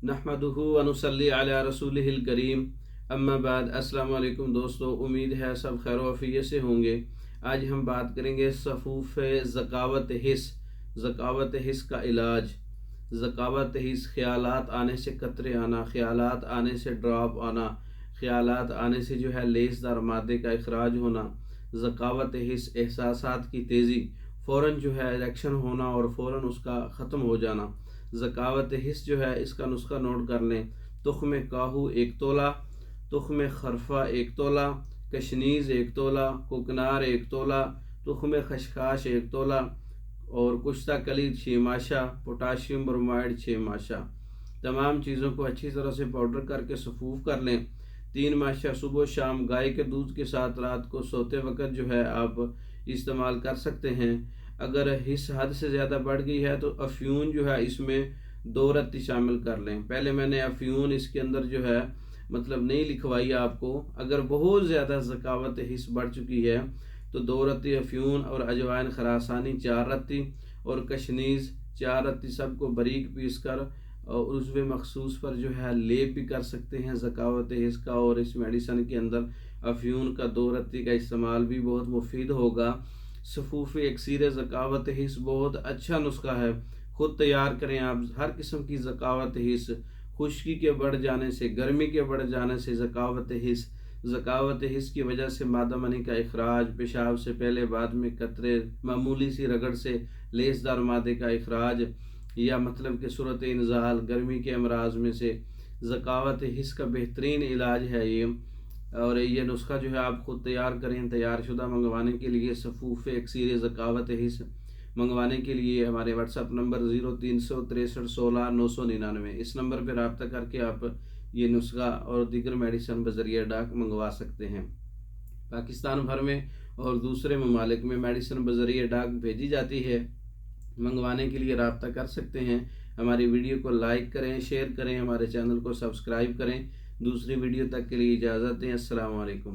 नहमदुहु व नुसल्ली अला रसूलिहिल करीम। अम्मा बाद। अस्सलाम वालेकुम दोस्तों, उम्मीद है सब खैर वफ़ियत से होंगे। आज हम बात करेंगे सफ़ूफ़ ज़कावत हिस का इलाज। ज़कावत हिस ख़यालात आने से कतरे आना, ख़यालात आने से ड्रॉप आना, ख़यालात आने से जो है लेसदार मादे का इखराज होना, ज़कावत हिस एहसासात की तेज़ी, फ़ौरन जो है इरेक्शन होना और फ़ौरन उसका ख़त्म हो जाना। ज़कावत हिस जो है इसका नुस्खा नोट कर लें। तुख़्म काहू 1 तोला, तुख़्म खरफा 1 तोला, कशनीज़ 1 तोला, कुकनार 1 तोला, तुख़्म खशखाश 1 तोला और कुश्ता कलीद 6 माशा, पोटाशियम ब्रोमाइड 6 माशा। तमाम चीज़ों को अच्छी तरह से पाउडर करके सफ़ूफ़ कर लें। 3 माशा सुबह शाम गाय के दूध के साथ रात को सोते वक़्त जो है आप इस्तेमाल कर सकते हैं। अगर हिस हद से ज़्यादा बढ़ गई है तो अफ्यून जो है इसमें 2 रत्ती शामिल कर लें। पहले मैंने अफ्यून इसके अंदर जो है नहीं लिखवाई आपको। अगर बहुत ज़्यादा ज़कावत हिस बढ़ चुकी है तो 2 रत्ती अफ्यून और अजवाइन खरासानी 4 रत्ती और कशनीज़ 4 रत्ती सबको बारीक पीस कर और उज़्व मखसूस पर जो है लेप भी कर सकते हैं ज़कावत हिस का। और इस मेडिसन के अंदर अफ्यून का 2 रत्ती का इस्तेमाल भी बहुत मुफीद होगा। सफ़ूफ़ इक्सीर ज़कावत हिस बहुत अच्छा नुस्खा है, ख़ुद तैयार करें आप। हर किस्म की ज़कावत हिस, खुश्की के बढ़ जाने से, गर्मी के बढ़ जाने से ज़कावत हिस की वजह से मादा मनी का इखराज, पेशाब से पहले बाद में कतरे, मामूली सी रगड़ से लेसदार मादे का इखराज या कि सूरत इंज़ाल, गर्मी के अमराज में से ज़कावत हिस का बेहतरीन इलाज है ये। और ये नुस्खा जो है आप ख़ुद तैयार करें। तैयार शुदा मंगवाने के लिए सफ़ूफ़ इक्सीर ज़कावत हिस मंगवाने के लिए हमारे व्हाट्सअप नंबर 036316 999 इस नंबर पर रब्ता करके आप ये नुस्खा और दीगर मेडिसन बज़रिया डाक मंगवा सकते हैं। पाकिस्तान भर में और दूसरे ममालिक में मेडिसन बज़रिया डाक भेजी जाती है। मंगवाने के लिए रब्ता कर सकते हैं। हमारी वीडियो को लाइक करें, शेयर करें, हमारे चैनल को सब्सक्राइब करें। दूसरी वीडियो तक के लिए इजाज़त दें। अस्सलाम वालेकुम।